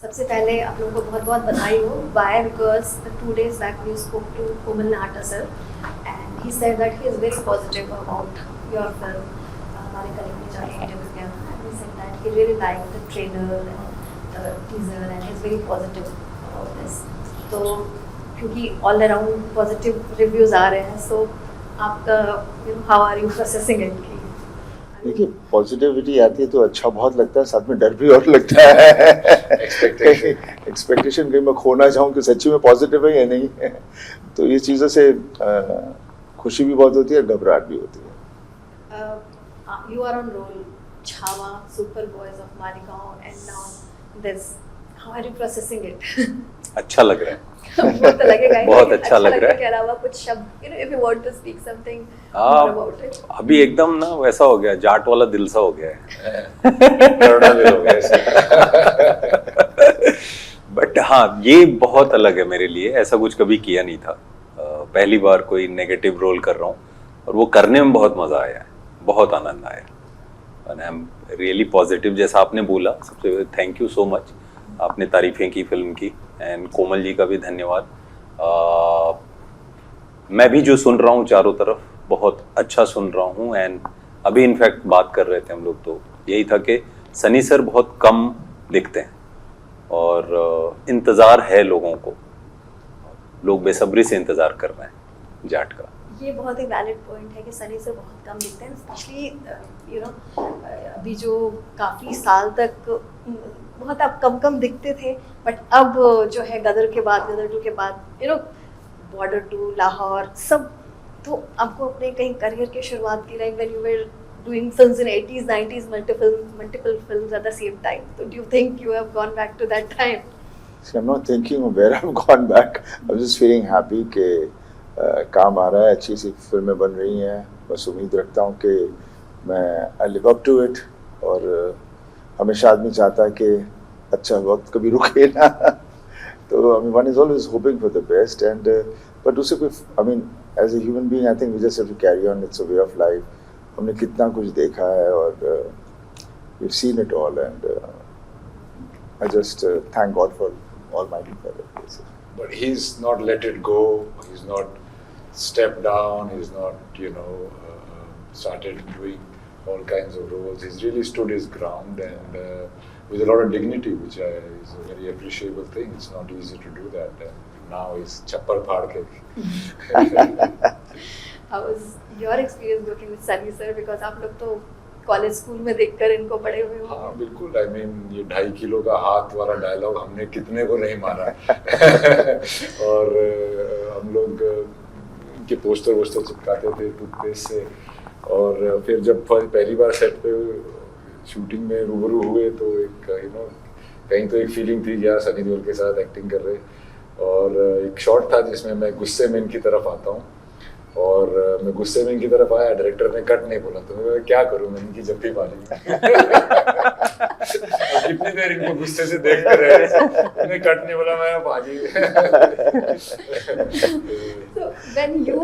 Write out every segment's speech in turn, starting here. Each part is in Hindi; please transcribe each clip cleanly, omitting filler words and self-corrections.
सबसे पहले आप लोगों को बहुत बहुत बधाई हो. Why? Because 2 days back we spoke to Komal Nahata sir and he said that he is very positive about your film. हमारे कलीग ने जाके इंटरव्यू किया and he said that he really liked the trailer and the teaser and he is very positive about this. तो क्योंकि all around positive reviews आ रहे हैं, so आपका how are you processing it? देखिए पॉजिटिविटी आती है तो अच्छा बहुत लगता है, साथ में डर भी और लगता है. एक्सपेक्टेशन कहीं मैं खो ना जाऊं कि सच्ची में पॉजिटिव है या नहीं है. तो ये चीज़ों से खुशी भी बहुत होती है, घबराहट भी होती है. You are on roll, Chhawa, Super Boys of Maligaon and now this. How are you processing it? अच्छा लग रहा है. वो तो लगेगा ही. बहुत अच्छा लग रहा है. के अलावा कुछ शब्द, if you want to speak something more about it. अभी एकदम ना वैसा हो गया, जाट वाला दिल सा हो गया है. करुणा दिल हो गया. बट हाँ, ये बहुत अलग है मेरे लिए. ऐसा कुछ कभी किया नहीं था. पहली बार कोई नेगेटिव रोल कर रहा हूँ और वो करने में बहुत मजा आया है, बहुत आनंद आया. And I am really positive. जैसा आपने बोला, सबसे पहले थैंक यू सो मच. आपने तारीफें की फिल्म की एंड कोमल जी का भी धन्यवाद. मैं भी जो सुन रहा हूँ चारों तरफ बहुत अच्छा सुन रहा हूँ. एंड अभी इनफैक्ट बात कर रहे थे हम लोग, तो यही था कि सनी सर बहुत कम दिखते हैं और इंतज़ार है लोगों को. लोग बेसब्री से इंतज़ार कर रहे हैं जाट का. ये बहुत ही वैलिड पॉइंट है कि सनी से बहुत कम दिखते हैं, स्पेशली अभी जो काफ़ी साल तक बहुत अब कम दिखते थे, बट अब जो है गदर के बाद, गदर 2 के बाद बॉर्डर 2, लाहौर, सब तो आपको अपने कहीं करियर की शुरुआत की, like when you were doing films in 80s, 90s, multiple films at the same time. So do you think you have gone back to that time? See, I'm not thinking of where I've gone back. I'm just feeling happy कि काम आ रहा है, अच्छी सी फिल्में बन रही हैं. बस उम्मीद रखता हूँ कि मैं I live up to it. और हमेशा आदमी चाहता है कि अच्छा वक्त कभी रुके ना. तो I mean, one is always hoping for the best and but उसे कोई I mean as a human being I think we just have to carry on. It's a way of life. हमने कितना कुछ देखा है और we've seen it all and I just thank God for Almighty for it. But he's not let it go. He's not stepped down. He's not started doing all kinds of roles. He's really stood his ground and with a lot of dignity, which is a very appreciable thing. It's not easy to do that. And now he's chappar phad ke. How was your experience working with Sunny sir? Because आप लोग तो कॉलेज स्कूल में देखकर इनको बड़े हुए हो. हाँ बिल्कुल. I mean ये 2.5 किलो का हाथ वाला डायलॉग हमने कितने को नहीं मारा. और हम लोग के पोस्टर चिपकाते थे टूथपेस्ट से. और फिर जब पहली बार सेट पे शूटिंग में रूबरू हुए तो एक कहीं तो एक फीलिंग थी यार सनी देओल के साथ एक्टिंग कर रहे. और एक शॉट था जिसमें मैं गुस्से में इनकी तरफ आता हूँ और मैं गुस्से में इनकी तरफ आया, डायरेक्टर ने कट नहीं बोला, तो मैं क्या करूँ, मैं इनकी जप्पी मारी. कितनी देर इनको गुस्से से देखते रहे, इन्हें कट नहीं बोला, मैं भागी. So when you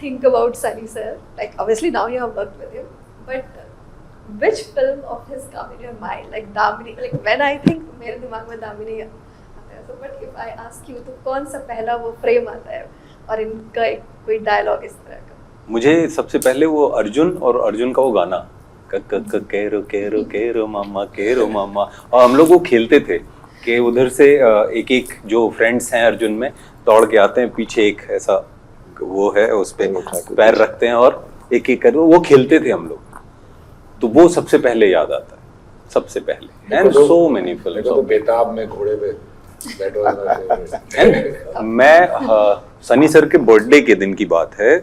think about Sunny sir, like obviously now you have worked with him, but which film of his come in your mind? Like Damini, like when I think मेरे दिमाग में Damini आता है, so but if I ask you तो कौन सा पहला वो फ्रेम आता है और इनका एक कोई डायलॉग इस तरह का? मुझे सबसे पहले वो अर्जुन और अर्जुन का वो गाना केरो मामा केरो मामा. और हम लोग वो खेलते थे कि उधर से एक जो फ्रेंड्स हैं अर्जुन में दौड़ के आते हैं, पीछे एक ऐसा वो है उस पे पैर रखते हैं और एक कर वो खेलते थे हम लोग. तो वो सबसे पहले याद आता है, सबसे पहले. And so many films. तो बेताब में घोड़े पे मैं सनी सर के बर्थडे के दिन की बात है.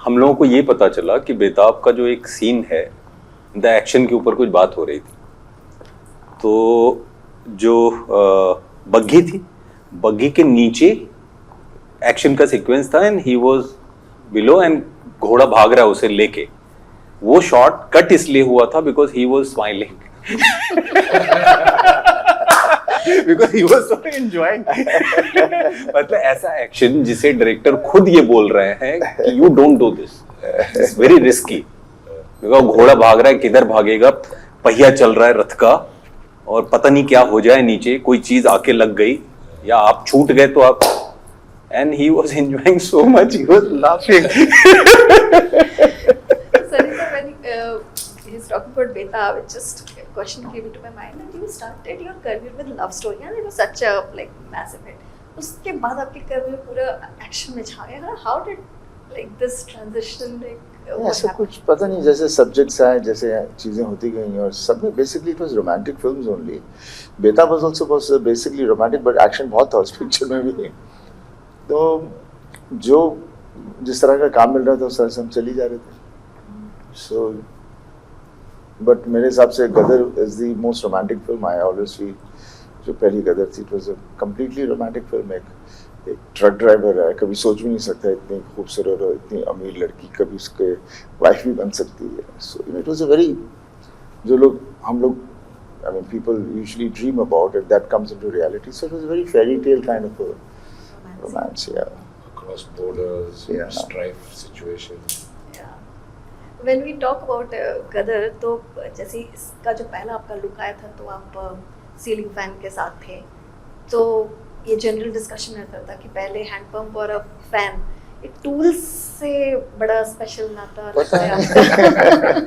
हम लोगों को ये पता चला कि बेताब का जो एक सीन है, द एक्शन के ऊपर कुछ बात हो रही थी. तो जो बग्घी थी, बग्घी के नीचे एक्शन का सीक्वेंस था and he was below and घोड़ा भाग रहा है उसे लेके. वो शॉट कट इसलिए हुआ था because he was smiling. Because he was so enjoying. मतलब ऐसा एक्शन जिसे डायरेक्टर खुद ये बोल रहे हैं कि you don't do this. It's very risky. Because घोड़ा भाग रहा है, किधर भागेगा, पहिया चल रहा है रथ का और पता नहीं क्या हो जाए नीचे, कोई चीज आके लग गई या आप छूट गए तो आप, and he was enjoying so much, he was laughing. Sarita, when he's talking about Betab, it just a question came into my mind that you started your career with love story and it was such a like massive hit. उसके बाद आपके career पूरा एक्शन में छा गया. How did like this transition like what ऐसा happened? कुछ पता नहीं, जैसे सब्जेक्ट्स आए, जैसे चीज़ें होती गई और सब में basically it was romantic films only. Betaab was also was basically romantic, but action बहुत था उस पिक्चर में भी. तो जो जिस तरह का काम मिल रहा था उस तरह से हम चली जा रहे थे. सो बट मेरे हिसाब से Gadar is the most romantic film I always feel. जो पहली गदर थी it was a completely romantic film. एक ट्रक ड्राइवर है, कभी सोच भी नहीं सकता इतनी खूबसूरत और इतनी अमीर लड़की कभी उसके वाइफ भी बन सकती है. So it was a very, जो लोग हम लोग I mean people usually dream about it, that comes into reality. So it was a very fairy tale kind of a romance, yeah. Across borders, Yeah. strife situation. Yeah. When we talk about गदर, तो जैसे इसका जो पहला आपका लुक आया था तो आप सीलिंग फैन के साथ थे, तो ये जनरल डिस्कशन रहता था कि पहले हैंडपंप और अब फैन, ये टूल्स से बड़ा स्पेशल नाता पता रखता है आपका.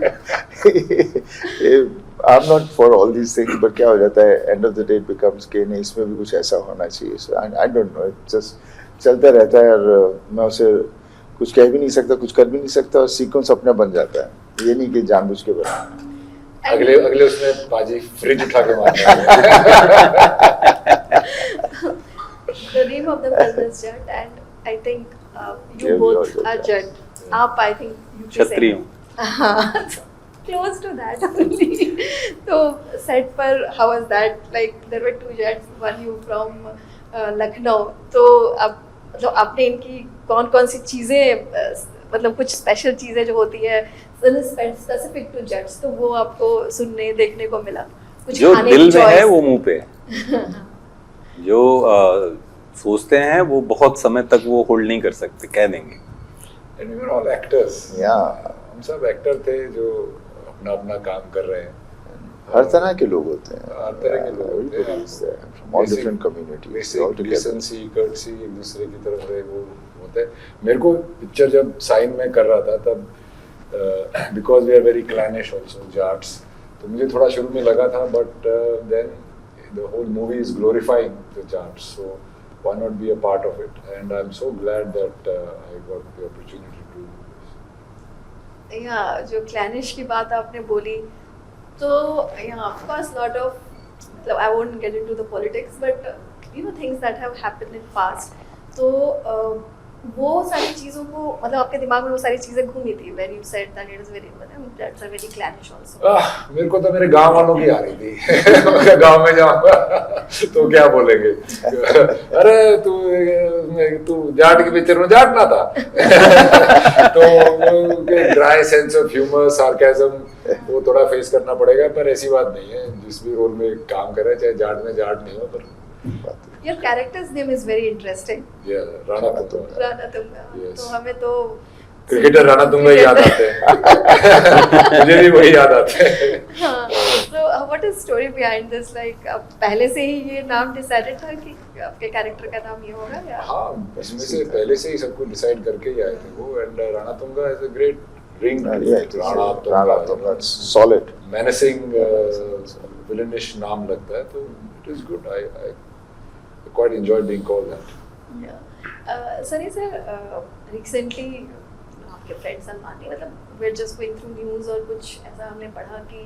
I'm not for all these things, but क्या हो जाता है, end of the day it becomes कि नहीं इसमें भी कुछ ऐसा होना चाहिए. So I don't know, it just चलता रहता है और मैं उसे कुछ कह भी नहीं सकता, कुछ कर भी नहीं सकता और सीक्वेंस अपना बन जाता है. ये नहीं कि जानबूझ के बना. अगले उसमें बाजी फ्रिज उठा के मार रहा The name of the film is Jat, and I think you Yeah, we both all are Jat. Jat. आप I think you क्षत्रिय हूँ. close to that only. तो set पर how was that? Like there were two Jats, one you from Lucknow. तो अब मतलब आपने इनकी कौन-कौन सी चीजें मतलब कुछ स्पेशल चीजें जो होती है स्पेसिफिक टू Jats, तो वो आपको सुनने देखने को मिला. कुछ जो खाने दिल की में है choice? वो मुंह पे है. जो सोचते हैं वो बहुत समय तक वो होल्ड नहीं कर सकते, कह देंगे. And we were all actors. Yeah. हम सब एक्टर थे जो अपना अपना काम कर रहे हैं. हर तरह के लोग होते हैं. हर तरह के लोग होते हैं. Everybody is there from all different communities, all Basic together. decency, courtesy एक दूसरे की तरफ से वो होता है. मेरे को पिक्चर जब साइन में कर रहा था तब because we are very clannish also Jats, तो मुझे थोड़ा शुरू में लगा था, but then the whole movie is glorifying the Jats, so why not be a part of it? And I'm so glad that I got the opportunity to do this. या जो क्लैनिश की बात आपने बोली, तो या ऑफ कोर्स लॉट ऑफ मतलब I won't get into the politics, but you know things that have happened in past. तो वो सारी चीज़ों को मतलब आपके दिमाग में वो सारी चीज़ें घूमी थी when you said that it is very that's a very clannish also. मेरे को तो मेरे गांव वालों की आ रही थी. मैं गांव में जाऊंगा तो क्या बोलेंगे, अरे तू जाट की पिक्चर में जाट ना था. तो dry sense of humour, sarcasm वो थोड़ा फेस करना पड़ेगा, पर ऐसी बात नहीं है. जिस भी रोल में काम करे, चाहे जाट में जाट नहीं हो, पर your character's name is very interesting, Rana Tunga. Rana Tunga. Yes. तो हमें तो क्रिकेटर राणा तुंगा ही याद आते हैं. मुझे भी वही याद आते हैं. So what is story behind this? Like पहले से ही ये नाम डिसाइडेड था कि आपके कैरेक्टर का नाम ये होगा या? हाँ, इसमें से पहले से ही सबको डिसाइड करके ही आए थे वो. And Rana Tunga is a great ring. Yeah, it is, Rana Tunga, it's solid. menacing villainish नाम लगता है, तो it is good. I quite enjoyed being called that. Sunny sir, recently आपके फ्रेंड सलमान ने मतलब we're just going through news और कुछ ऐसा हमने पढ़ा कि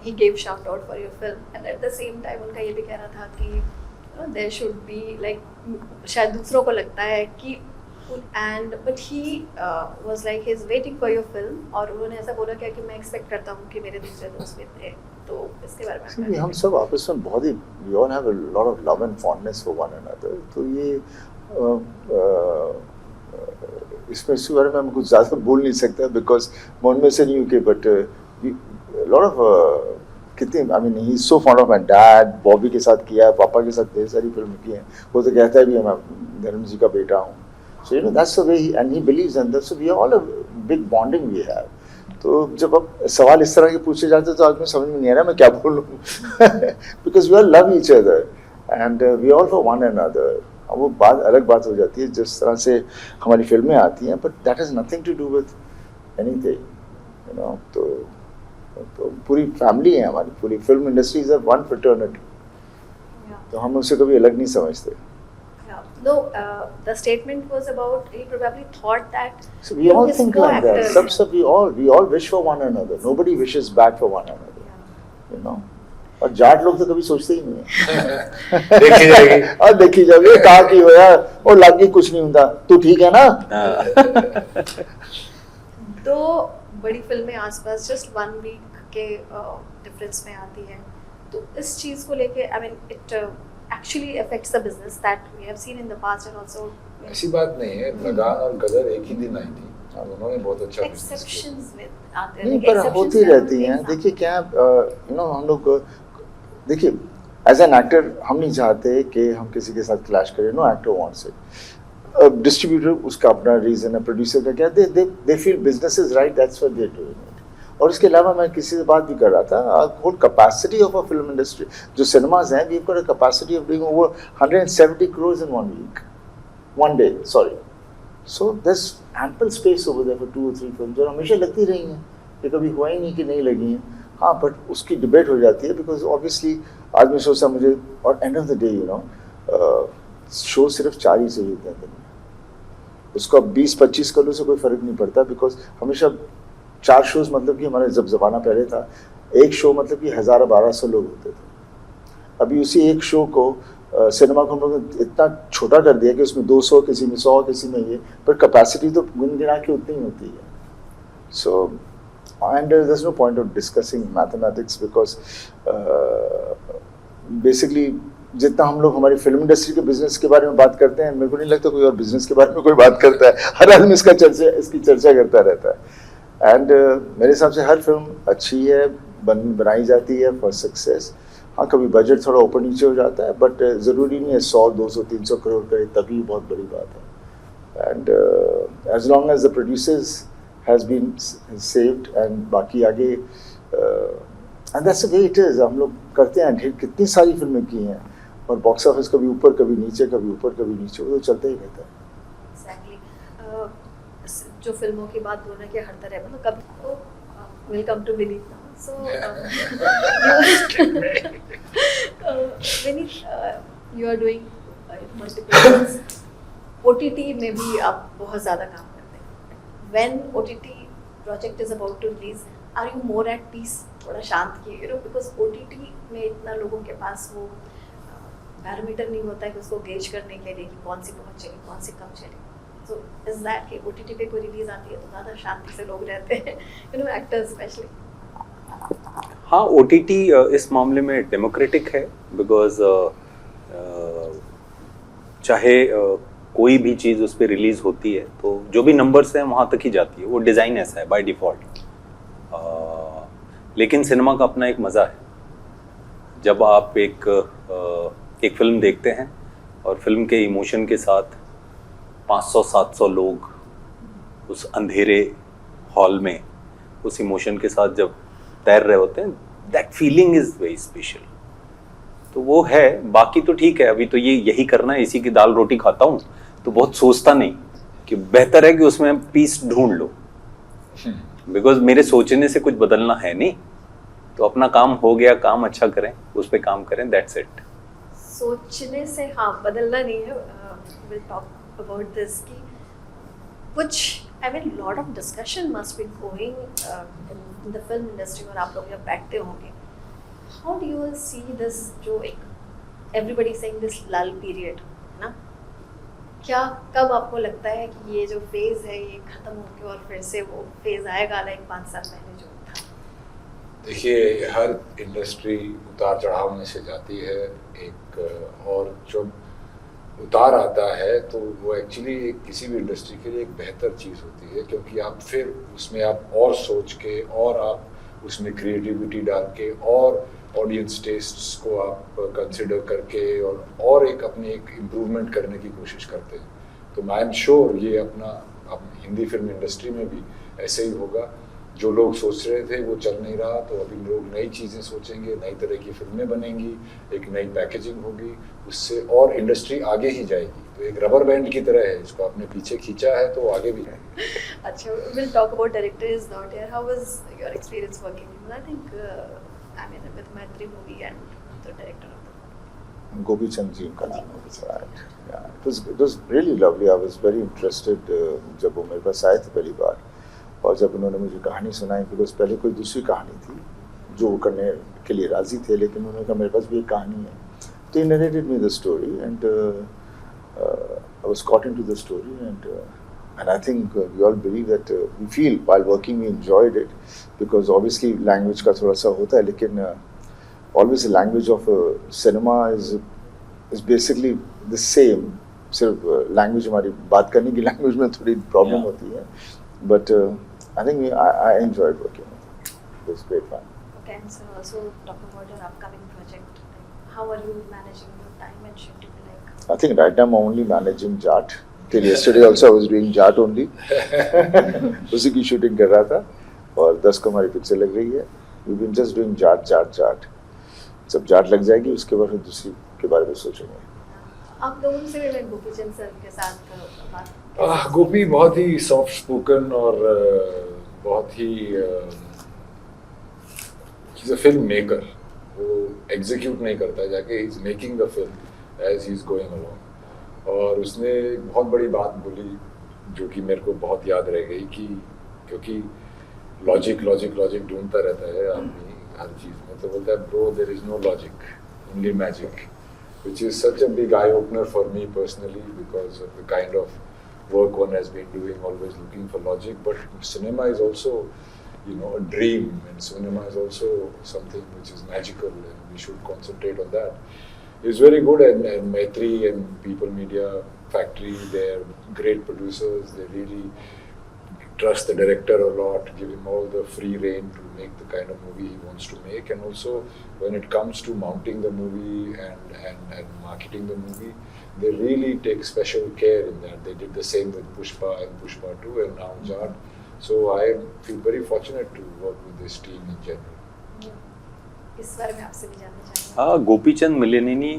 he gave shout out for your film, and at the same time उनका ये भी कह रहा था कि there should be like शायद दूसरों को लगता है कि and but he was like he's waiting for your film, और उन्होंने ऐसा बोला क्या कि मैं एक्सपेक्ट करता हूँ कि मेरे दूसरे दोस्त भी थे. तो इसके बारे में See, हम सब आपस में बहुत ही we all have a lot of love and fondness for one another. तो ये इसमें इसके बारे में हम कुछ ज़्यादा बोल नहीं सकते बिकॉज मैं उनमें से नहीं हूँ कि बट लॉट ऑफ कितने I mean he is so fond of my dad. Bobby के साथ किया है, पापा के साथ ढेर सारी फिल्म की हैं. वो तो कहता है भी मैं धर्म जी का बेटा हूँ. So you know that's the way he believes, and that's so we all a big bonding we have. तो जब अब सवाल इस तरह के पूछे जाते तो आदमी समझ में नहीं आ रहा मैं क्या बोलूँ because we all love each other and we all for one another. वो बात अलग बात हो जाती है जिस तरह से हमारी फिल्में आती हैं, but that has nothing to do with anything you know. तो पूरी फैमिली है हमारी, पूरी film industry is a one fraternity, तो हम उसे कभी अलग नहीं समझते। No, the statement was about he probably thought that So we all think like that. We all wish for one another. Nobody wishes bad for one another. You know. और जाट लोग तो कभी सोचते ही नहीं है देखी जाएगी और देखी जाएगी कहा की हो यार और लागी कुछ नहीं होता, तू ठीक है ना। दो बड़ी फिल्में आसपास जस्ट 1 वीक के डिफरेंस में आती है, तो इस चीज़ को लेके I mean it actually affects the business that we have seen in the past and also ऐसी बात नहीं है, लगान और गदर एक ही दिन आई थी, उन्होंने बहुत अच्छा business किया। exceptions with आते हैं, नहीं like पर exceptions होती का रहती कोई हैं। example। देखिए क्या यू नो हम लोग देखिए एज एन एक्टर हम नहीं चाहते कि हम किसी के साथ क्लैश करें, no actor wants it. Distributor उसका अपना रीजन है, प्रोड्यूसर का क्या, they feel business is right, that's what they do it. और इसके अलावा मैं किसी से बात भी कर रहा था, whole capacity of a film industry जो सिनेमाज हैं, we have got a capacity of doing over 170 crores in 1 week, 1 day, sorry. So there's ample space over there for 2 or 3 films, और हमेशा लगती रही हैं, ये कभी हुआ ही नहीं कि नहीं लगी हैं। हाँ, बट उसकी डिबेट हो जाती है बिकॉज ऑब्वियसली आदमी सोचता मुझे, और end of the day you know show सिर्फ 4 ही चाहिए होते हैं दिन में, उसको अब 20-25 कर लो से कोई फर्क नहीं पड़ता, बिकॉज हमेशा 4 शोज मतलब कि हमारे जब ज़माना पहले था, एक शो मतलब कि 1000-1200 लोग होते थे। अभी उसी एक शो को सिनेमा को हम लोग इतना छोटा कर दिया कि उसमें 200, किसी में 100, किसी में ये, पर कैपेसिटी तो गुनगिना के उतनी ही होती है। So and there is no point of discussing mathematics because basically जितना हम लोग हमारी फिल्म इंडस्ट्री के बिजनेस के बारे में बात करते हैं, मेरे को नहीं लगता कोई और बिजनेस के बारे में कोई बात करता है। हर आदमी इसकी चर्चा करता रहता है। एंड मेरे हिसाब से हर फिल्म अच्छी है, बनाई जाती है फॉर सक्सेस। हाँ, कभी बजट थोड़ा ऊपर नीचे हो जाता है, बट ज़रूरी नहीं है 100, 200, 300 करोड़ करे तभी बहुत बड़ी बात है। And as long as the producers has been saved and बाकी आगे and that's the way it is. हम लोग करते हैं, ढेर कितनी सारी फिल्में की हैं और बॉक्स ऑफिस कभी ऊपर कभी नीचे, कभी ऊपर कभी नीचे, वो तो चलता ही रहता है। जो फिल्मों की बात बोलने की हर तरह, मतलब कभी welcome to Vineet now. So Vineet, you are doing multiple OTT में भी आप बहुत ज़्यादा काम करते हैं। When OTT project is about to release, are you more at peace, थोड़ा शांत की, यू नो, बिकॉज ओटीटी में इतना लोगों के पास वो पैरामीटर नहीं होता है कि उसको गेज करने के लिए कि कौन सी बहुत चली, कौन सी कम चली। So is that कि OTT पे कोई रिलीज आती है तो ज़्यादा शांति से लोग रहते हैं, you know, actors especially। हाँ, OTT इस मामले में डेमोक्रेटिक है बिकॉज चाहे कोई भी चीज़ उस पर रिलीज होती है तो जो भी नंबर्स हैं वहाँ तक ही जाती है, वो डिज़ाइन ऐसा है बाय डिफ़ॉल्ट। लेकिन सिनेमा का अपना एक मज़ा है। जब आप एक फिल्म देखते हैं और फिल्म के इमोशन के साथ 500-700 लोग उस अंधेरे हॉल में उस इमोशन के साथ जब तैर रहे होते हैं, that feeling is very special. तो वो है। बाकी तो ठीक है, अभी तो यही करना है, इसी की दाल रोटी खाता हूँ, तो बहुत सोचता नहीं कि बेहतर है कि उसमें पीस ढूंढ लो, बिकॉज मेरे सोचने से कुछ बदलना है नहीं। तो अपना काम हो गया, काम अच्छा करें, उस पर काम करें, दैट्स इट। सोचने से हाँ बदलना नहीं है। विल टॉक about this कि कुछ I mean lot of discussion must be going in the film industry, और आप लोग जब बैठते होंगे, how do you see this जो एक everybody saying this lull period ना, क्या कब आपको लगता है कि ये जो फेज है ये खत्म होके और फिर से वो फेज आएगा लाइक 5 साल पहले जो था? देखिए, हर इंडस्ट्री उतार चढ़ाव में से जाती है एक, और जब उतार आता है तो वो एक्चुअली किसी भी इंडस्ट्री के लिए एक बेहतर चीज़ होती है, क्योंकि आप फिर उसमें आप और सोच के और आप उसमें क्रिएटिविटी डाल के और ऑडियंस टेस्ट्स को आप कंसिडर करके और एक अपनी एक इम्प्रूवमेंट करने की कोशिश करते हैं। तो आई एम श्योर ये अपना हिंदी फिल्म इंडस्ट्री में भी ऐसे ही होगा। जो लोग सोच रहे थे वो चल नहीं रहा, तो अभी लोग नई चीज़ें सोचेंगे, नई तरह की फिल्में बनेंगी, एक नई पैकेजिंग होगी, उससे और इंडस्ट्री आगे ही जाएगी। तो एक रबर बैंड की तरह है, इसको आपने पीछे खींचा है तो आगे भी है। अच्छा, we'll talk about director is not here. How was your experience working? I think I mean with Maitri movie and the director of the film. Gopi Chand ji का नाम है, right? Yeah, it was really lovely. I was very interested जब वो मेरे पास आए थे पहली बार, और जब उन्होंने मुझे कहानी सुनाई, बिकॉज पहले कोई दूसरी कहानी थी जो वो करने के लिए राजी थे, लेकिन उन्होंने कहा मेरे पास भी एक कहानी है, तो he narrated me the story and I was caught into the story and I think we all believe that we feel while working we enjoyed it, because obviously language का थोड़ा सा होता है, लेकिन always the language of cinema is basically the same. सिर्फ language हमारी बात करने की language में थोड़ी problem होती है, but I think I enjoyed working with it. It was great fun. Okay, and so also talking about your upcoming project, like, how are you managing your time and schedule? Like, I think right now I'm only managing Jat. Till yesterday also I was doing Jat only. उसी की shooting कर रहा था, और 10 को हमारी पिक्चर लग रही है. We've been just doing Jat. जब जाट लग जाएगी उसके बाद फिर दूसरी के बारे में सोचेंगे. आप लोगों से भी गोपी चंद सर के साथ बात गोपी बहुत ही सॉफ्ट स्पोकन और बहुत ही he's a फिल्म मेकर. वो एग्जीक्यूट नहीं करता, जाके he is making the film as he is going along. और उसने एक बहुत बड़ी बात बोली जो कि मेरे को बहुत याद रह गई, कि क्योंकि लॉजिक ढूंढता रहता है आदमी हर चीज़ में, तो बोलता है bro there is no logic, only magic, which is such a big eye opener for me personally because of the kind of work one has been doing, always looking for logic. But cinema is also, you know, a dream, and cinema is also something which is magical, and we should concentrate on that. It's very good, and Maitri and People Media Factory, they're great producers. They really trust the director a lot, give him all the free rein to make the kind of movie he wants to make. And also when it comes to mounting the movie and marketing the movie, they really take special care in that. They did the same with Pushpa and Pushpa 2 and now Jat. So I feel very fortunate to work with this team in general. इस बारे में आपसे भी जानना चाहूँगा. Gopi Chand Millenini,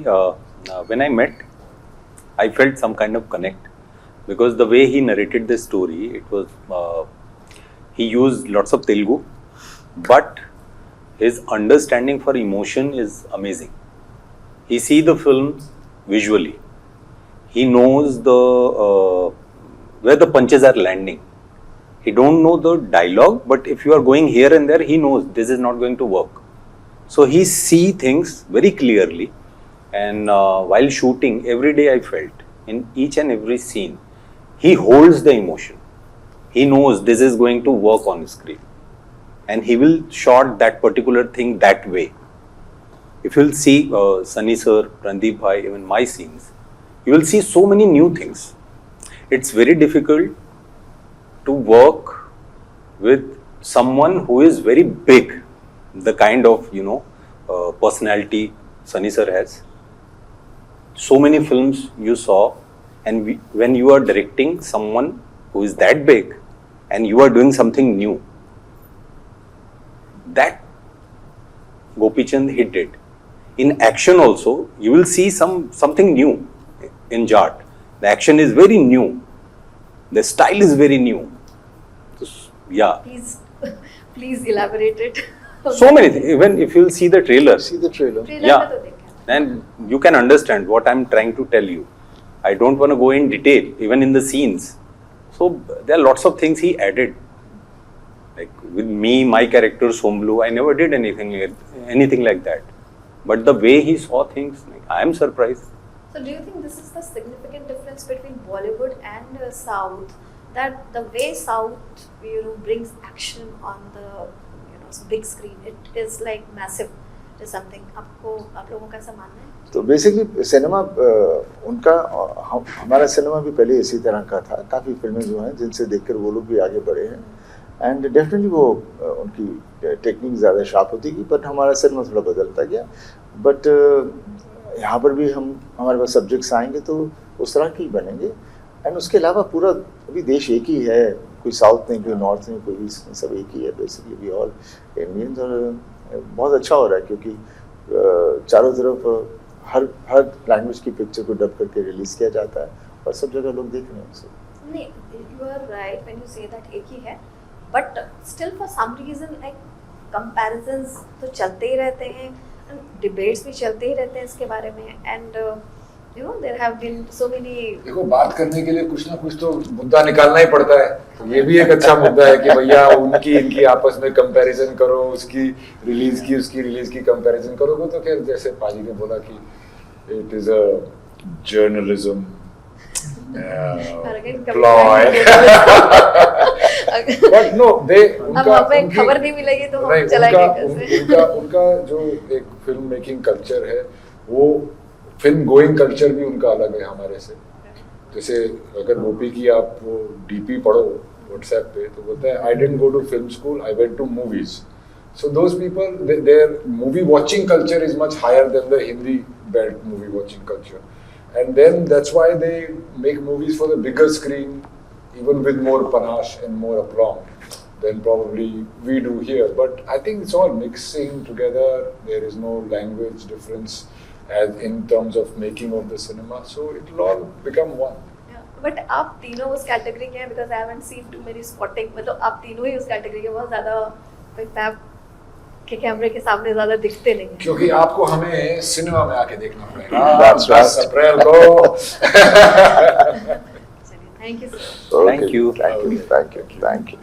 when I met, I felt some kind of connect, because the way he narrated the story, it was he used lots of Telugu, but his understanding for emotion is amazing. He see the film visually. He knows the where the punches are landing. He don't know the dialogue, but if you are going here and there, he knows this is not going to work. So he see things very clearly, and while shooting, every day I felt in each and every scene, he holds the emotion. He knows this is going to work on screen, and he will shot that particular thing that way. If you'll see Sunny sir, Randeep bhai, even my scenes, you will see so many new things. It's very difficult to work with someone who is very big, the kind of, you know, personality Sunny sir has. So many films you saw, and when you are directing someone who is that big and you are doing something new, that Gopi Chand he did. In action also, you will see something new in Jat. The action is very new. The style is very new. So, yeah. Please elaborate it. So many things. Even if you will see the trailer. See the trailer. Yeah. And you can understand what I'm trying to tell you. I don't want to go in detail, even in the scenes. So there are lots of things he added. Like with me, my character Somlu, I never did anything like that. But the way he saw things, like, I am surprised. So do you think this is the significant difference between Bollywood and South? That the way South, you know, brings action on the, you know, big screen, it is like massive. It is something. आप लोगों का ऐसा मानना है? तो बेसिकली सिनेमा उनका, हमारा सिनेमा भी पहले इसी तरह का था. काफ़ी फिल्में जो हैं जिनसे देखकर वो लोग भी आगे बढ़े हैं, एंड डेफिनेटली वो उनकी टेक्निक ज़्यादा शार्प होती थी, बट हमारा सिनेमा थोड़ा बदलता गया. बट यहाँ पर भी हमारे पास सब्जेक्ट्स आएंगे तो उस तरह के ही बनेंगे. एंड उसके अलावा पूरा अभी देश एक ही है, कोई साउथ नहीं, कोई नॉर्थ नहीं, कोई ईस्ट नहीं, सब एक ही है बेसिकली, वी ऑल इंडियंस। और बहुत अच्छा हो रहा है क्योंकि चारों तरफ हर लैंग्वेज की पिक्चर को डब करके रिलीज किया जाता है और सब जगह लोग देख रहे हैं उसे। नहीं, you are right when you say that एक ही है, but still for some reason like comparisons तो चलते ही रहते हैं, डिबेट्स भी चलते ही रहते हैं इसके बारे में, and you know there have been so many. देखो, बात करने के लिए कुछ ना कुछ तो मुद्दा निकालना ही पड़ता है, तो ये भी एक अच्छा मुद्दा है कि भैया उनकी इनकी आपस में कंपैरिजन करो, उसकी रिलीज की उसकी रिलीज की कंपैरिजन करो। वो तो खैर जैसे पाजी ने बोला कि it is a journalism ploy, but no they अब हमें खबर नहीं मिलेगी तो हम चलाएंगे कैसे? उनका जो एक फिल्म मेकिंग कल्चर है, वो फिल्म गोइंग कल्चर भी उनका अलग है हमारे से। जैसे अगर गोपी की आप वो डीपी पढ़ो व्हाट्सएप पे, तो बोलता है I didn't go to film school, I went to movies. So those people, their movie watching culture is much higher than the Hindi belt movie watching culture, and then that's why they make movies for the bigger screen, even with more panache and more aplomb than probably we do here. But I think it's all mixing together. There is no language difference as in terms of making of the cinema, so it will all become one. But आप तीनों उस कैटेगरी के हैं, because I haven't seen too many spotting, मतलब आप तीनों ही उस कैटेगरी के, बहुत ज़्यादा फैब के कैमरे के सामने ज़्यादा दिखते नहीं हैं। क्योंकि आपको हमें सिनेमा में आके देखना पड़ेगा। That's right. 10 अप्रैल को। चलिए, thank you sir. Okay, Thank you. thank you, thank you, thank you.